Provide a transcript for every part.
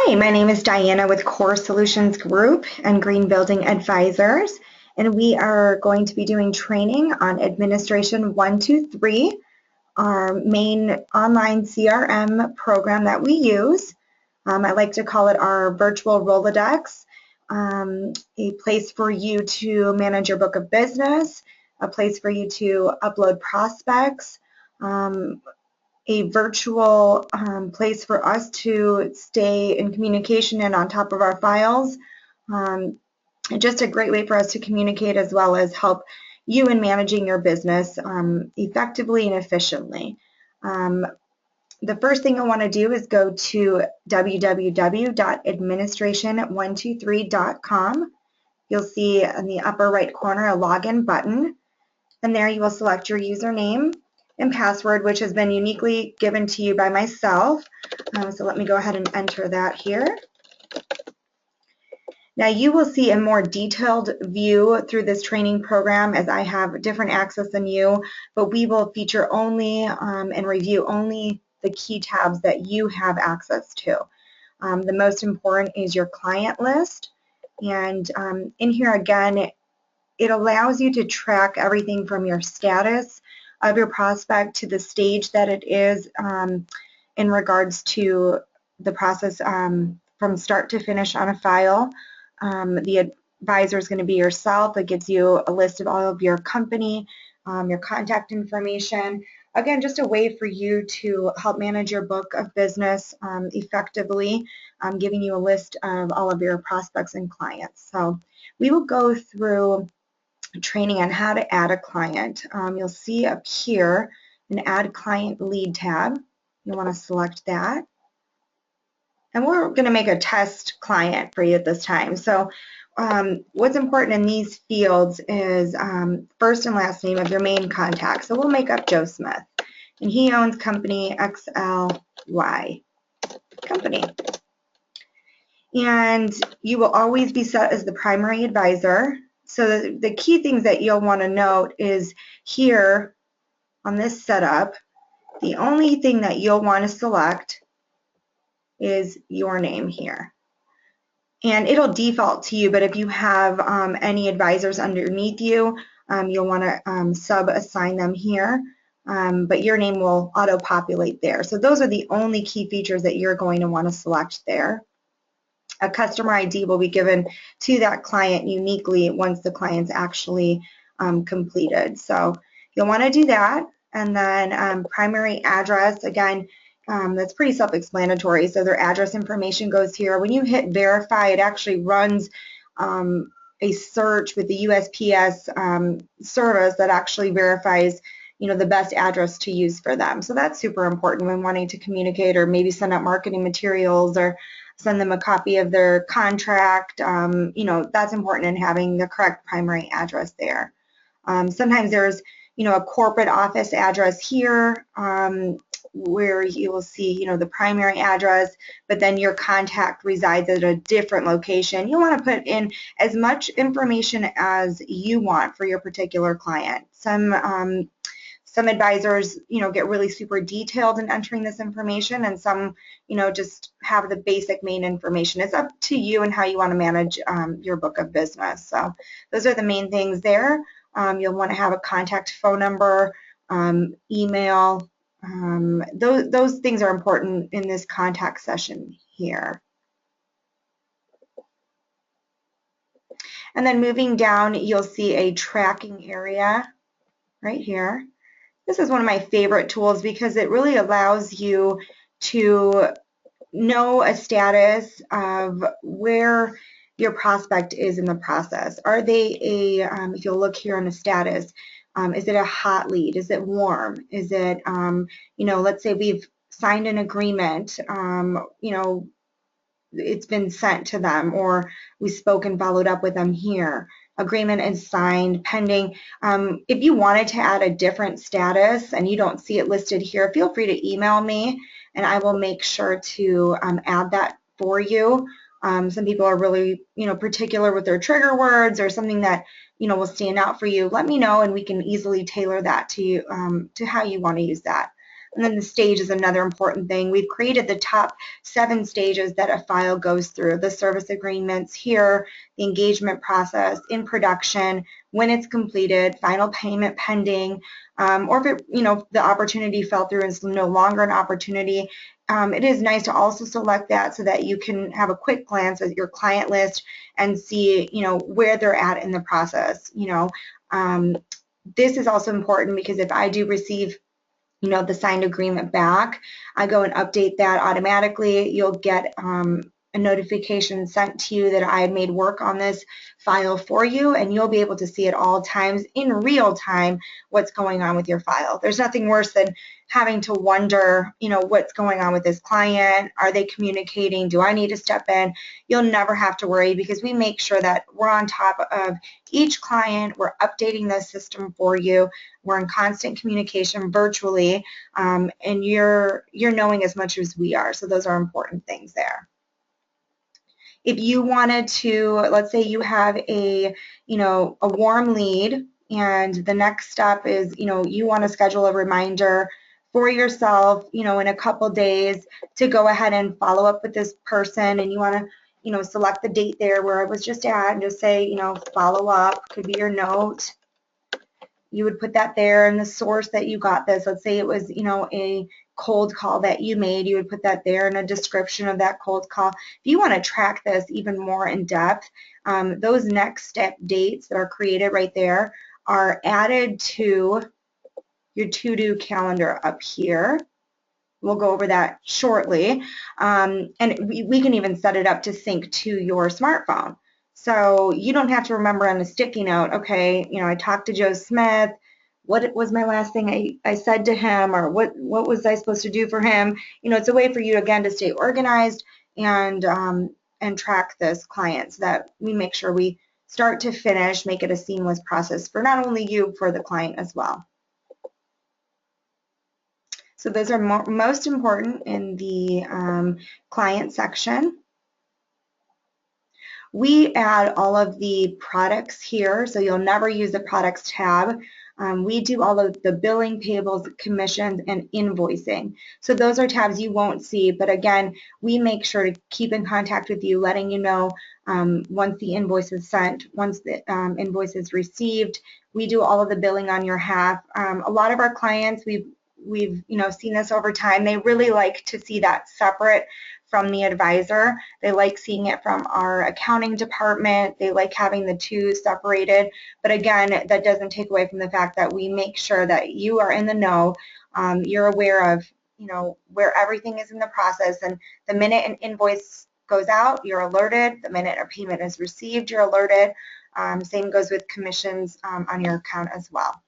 Hi, my name is Diana with Core Solutions Group and Green Building Advisors, and we are going to be doing training on Administration 123, our main online CRM program that we use. I like to call it our virtual Rolodex, a place for you to manage your book of business, a place for you to upload prospects, a virtual place for us to stay in communication and on top of our files. Just a great way for us to communicate as well as help you in managing your business effectively and efficiently. The first thing you'll want to do is go to www.administration123.com. You'll see in the upper right corner a login button, and there you will select your username and password, which has been uniquely given to you by myself. So let me go ahead and enter that here. Now you will see a more detailed view through this training program as I have different access than you, but we will feature only and review only the key tabs that you have access to. The most important is your client list, and in here again, it allows you to track everything from your status of your prospect to the stage that it is in regards to the process from start to finish on a file. The advisor is going to be yourself. It gives you a list of all of your company, your contact information. Again, just a way for you to help manage your book of business effectively, giving you a list of all of your prospects and clients. So we will go through training on how to add a client. You'll see up here an Add Client Lead tab. You'll want to select that. And we're going to make a test client for you at this time. So what's important in these fields is first and last name of your main contact. So we'll make up Joe Smith. And he owns company XLY company. And you will always be set as the primary advisor. So the key things that you'll want to note is here on this setup, the only thing that you'll want to select is your name here. And it'll default to you, but if you have any advisors underneath you, you'll want to sub-assign them here, but your name will auto-populate there. So those are the only key features that you're going to want to select there. A customer ID will be given to that client uniquely once the client's actually completed. So you'll want to do that. And then primary address, again, that's pretty self-explanatory. So their address information goes here. When you hit verify, it actually runs a search with the USPS service that actually verifies the best address to use for them. So that's super important when wanting to communicate or maybe send out marketing materials or send them a copy of their contract. That's important in having the correct primary address there. Sometimes there's, a corporate office address here where you will see, the primary address, but then your contact resides at a different location. You want to put in as much information as you want for your particular client. Some advisors, get really super detailed in entering this information, and some, just have the basic main information. It's up to you and how you want to manage your book of business. So those are the main things there. You'll want to have a contact phone number, email. Those things are important in this contact session here. And then moving down, you'll see a tracking area right here. This is one of my favorite tools because it really allows you to know a status of where your prospect is in the process. Are they if you'll look here on the status, is it a hot lead? Is it warm? Is it, let's say we've signed an agreement, it's been sent to them, or we spoke and followed up with them here. Agreement is signed, pending. If you wanted to add a different status and you don't see it listed here, feel free to email me and I will make sure to add that for you. Some people are really, particular with their trigger words or something that, will stand out for you. Let me know and we can easily tailor that to you, to how you want to use that. And then the stage is another important thing. We've created the top 7 stages that a file goes through. The service agreements here, the engagement process, in production, when it's completed, final payment pending, or if it, the opportunity fell through and is no longer an opportunity. It is nice to also select that so that you can have a quick glance at your client list and see, where they're at in the process. This is also important because if I do receive the signed agreement back, I go and update that automatically. You'll get a notification sent to you that I made work on this file for you, and you'll be able to see at all times in real time what's going on with your file. There's nothing worse than having to wonder, what's going on with this client. Are they communicating? Do I need to step in? You'll never have to worry because we make sure that we're on top of each client. We're updating the system for you. We're in constant communication virtually, and you're knowing as much as we are. So those are important things there. If you wanted to, let's say you have a warm lead, and the next step is, you want to schedule a reminder for yourself, in a couple days to go ahead and follow up with this person, and you want to, select the date there where I was just at and just say, follow up, could be your note. You would put that there, and the source that you got this. Let's say it was, a cold call that you made. You would put that there in a description of that cold call. If you want to track this even more in depth, those next step dates that are created right there are added to your to-do calendar up here. We'll go over that shortly. And we can even set it up to sync to your smartphone. So you don't have to remember on a sticky note, okay, I talked to Joe Smith. What was my last thing I said to him, or what was I supposed to do for him? It's a way for you, again, to stay organized and track this client so that we make sure we start to finish, make it a seamless process for not only you, for the client as well. So those are most important in the client section. We add all of the products here, so you'll never use the products tab. We do all of the billing, payables, commissions, and invoicing. So those are tabs you won't see, but again, we make sure to keep in contact with you, letting you know once the invoice is sent, once the invoice is received. We do all of the billing on your behalf. A lot of our clients, we've seen this over time. They really like to see that separate from the advisor. They like seeing it from our accounting department. They like having the two separated. But again, that doesn't take away from the fact that we make sure that you are in the know. You're aware of, where everything is in the process. And the minute an invoice goes out, you're alerted. The minute a payment is received, you're alerted. Same goes with commissions on your account as well.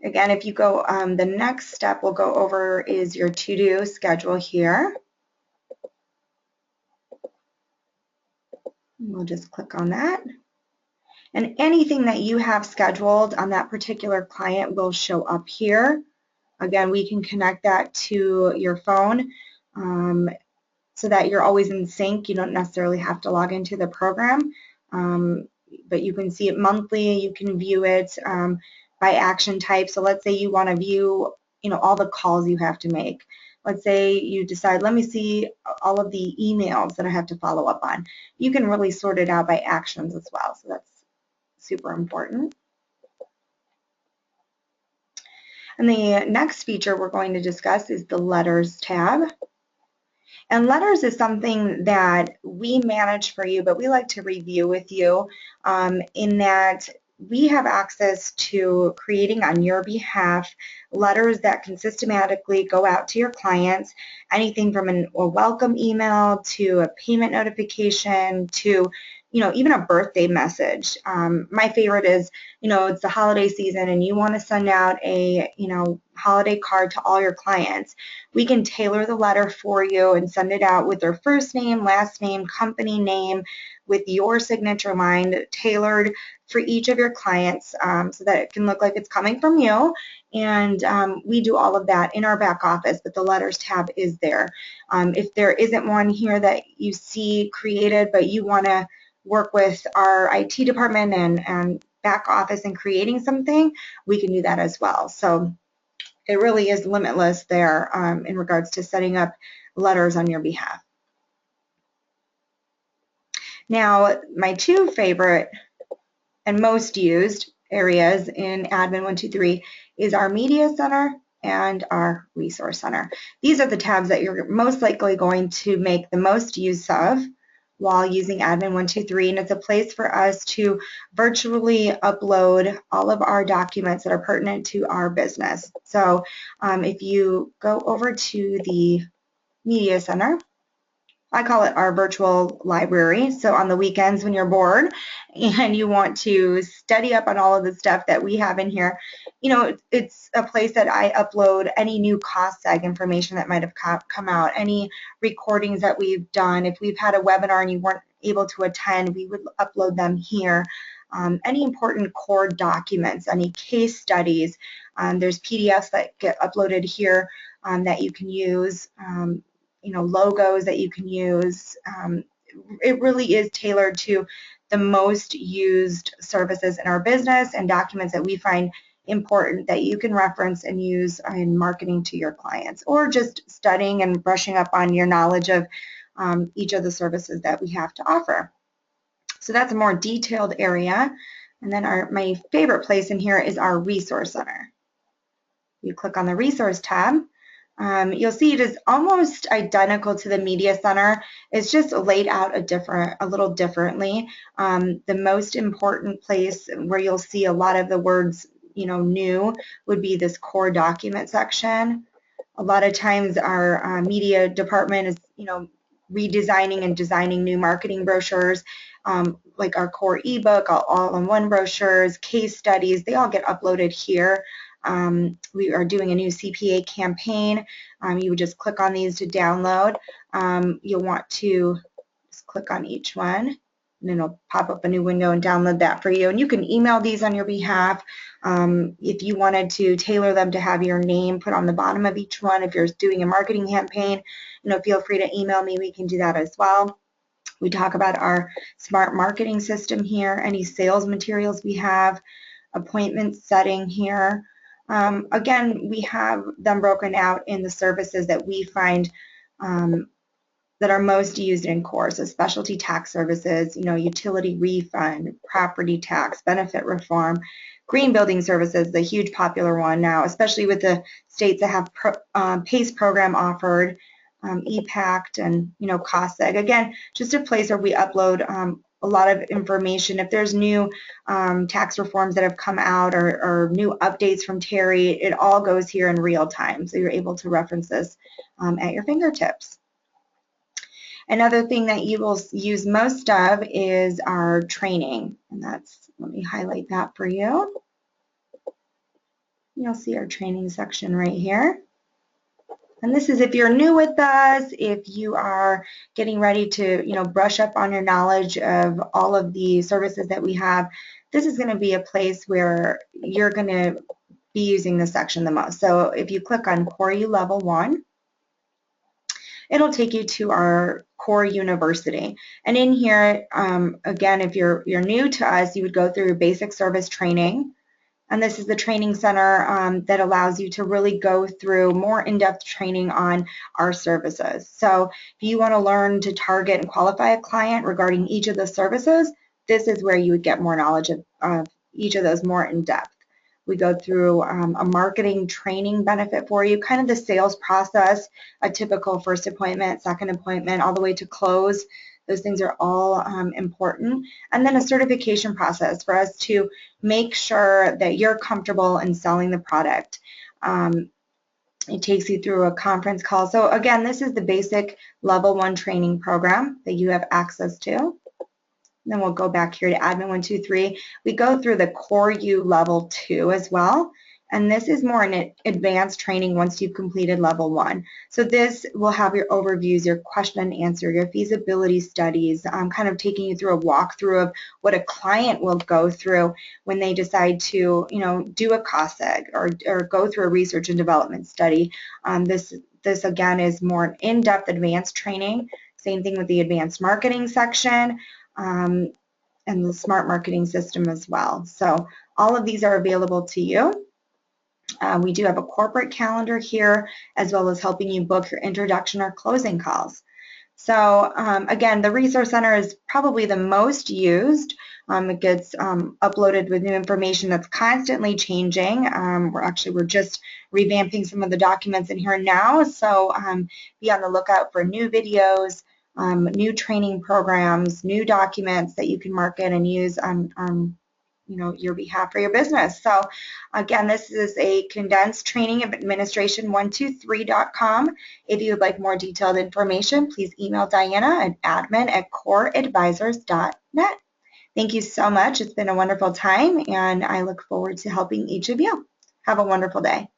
Again, if you go, the next step we'll go over is your to-do schedule here. We'll just click on that. And anything that you have scheduled on that particular client will show up here. Again, we can connect that to your phone so that you're always in sync. You don't necessarily have to log into the program, but you can see it monthly. You can view it by action type. So let's say you want to view, all the calls you have to make. Let's say you decide, let me see all of the emails that I have to follow up on. You can really sort it out by actions as well. So that's super important. And the next feature we're going to discuss is the Letters tab. And Letters is something that we manage for you, but we like to review with you in that we have access to creating on your behalf letters that can systematically go out to your clients, anything from a welcome email to a payment notification to even a birthday message. My favorite is, it's the holiday season and you want to send out a, holiday card to all your clients. We can tailor the letter for you and send it out with their first name, last name, company name, with your signature line tailored for each of your clients so that it can look like it's coming from you. And we do all of that in our back office, but the Letters tab is there. If there isn't one here that you see created, but you want to work with our IT department and back office and creating something, we can do that as well. So it really is limitless there in regards to setting up letters on your behalf. Now, my two favorite and most used areas in ADMIN123 is our Media Center and our Resource Center. These are the tabs that you're most likely going to make the most use of while using ADMIN123, and it's a place for us to virtually upload all of our documents that are pertinent to our business. So if you go over to the Media Center, I call it our virtual library. So on the weekends when you're bored and you want to study up on all of the stuff that we have in here, you know, it's a place that I upload any new cost seg information that might have come out, any recordings that we've done. If we've had a webinar and you weren't able to attend, we would upload them here. Any important core documents, any case studies. There's PDFs that get uploaded here that you can use. You know, logos that you can use. It really is tailored to the most used services in our business and documents that we find important that you can reference and use in marketing to your clients, or just studying and brushing up on your knowledge of each of the services that we have to offer. So that's a more detailed area. And then my favorite place in here is our Resource Center. You click on the Resource tab. You'll see it is almost identical to the Media Center. It's just laid out a little differently. The most important place where you'll see a lot of the words, you know, new would be this core document section. A lot of times our media department is, you know, redesigning and designing new marketing brochures, like our core ebook, all-in-one brochures, case studies, they all get uploaded here. We are doing a new CPA campaign. You would just click on these to download. You'll want to just click on each one, and it'll pop up a new window and download that for you. And you can email these on your behalf. If you wanted to tailor them to have your name put on the bottom of each one, if you're doing a marketing campaign, you know, feel free to email me. We can do that as well. We talk about our smart marketing system here, any sales materials we have, appointment setting here. Again, we have them broken out in the services that we find that are most used in core. So specialty tax services, you know, utility refund, property tax, benefit reform, green building services, the huge popular one now, especially with the states that have PACE program offered, EPACT, and, you know, cost seg. Again, just a place where we upload a lot of information. If there's new tax reforms that have come out or new updates from Terry, it all goes here in real time. So you're able to reference this at your fingertips. Another thing that you will use most of is our training. And that's, let me highlight that for you. You'll see our training section right here. And this is if you're new with us, if you are getting ready to, you know, brush up on your knowledge of all of the services that we have, this is going to be a place where you're going to be using this section the most. So if you click on Core U Level 1, it'll take you to our Core University. And in here, again, if you're new to us, you would go through basic service training. And this is the training center that allows you to really go through more in-depth training on our services. So if you want to learn to target and qualify a client regarding each of the services, this is where you would get more knowledge of each of those more in-depth. We go through a marketing training benefit for you, kind of the sales process, a typical first appointment, second appointment, all the way to close. Those things are all important. And then a certification process for us to make sure that you're comfortable in selling the product. It takes you through a conference call. So again, this is the basic level 1 training program that you have access to. Then we'll go back here to ADMIN123. We go through the Core U Level 2 as well. And this is more an advanced training once you've completed level 1. So this will have your overviews, your question and answer, your feasibility studies, kind of taking you through a walkthrough of what a client will go through when they decide to, you know, do a cost seg or go through a research and development study. This again is more in-depth advanced training. Same thing with the advanced marketing section. and the smart marketing system as well. So all of these are available to you. We do have a corporate calendar here, as well as helping you book your introduction or closing calls. So again, the Resource Center is probably the most used. It gets uploaded with new information that's constantly changing. We're just revamping some of the documents in here now, so be on the lookout for new videos, new training programs, new documents that you can market and use on your behalf for your business. So again, this is a condensed training of ADMIN123.com. If you would like more detailed information, please email Diana at admin@coreadvisors.net. Thank you so much. It's been a wonderful time, and I look forward to helping each of you. Have a wonderful day.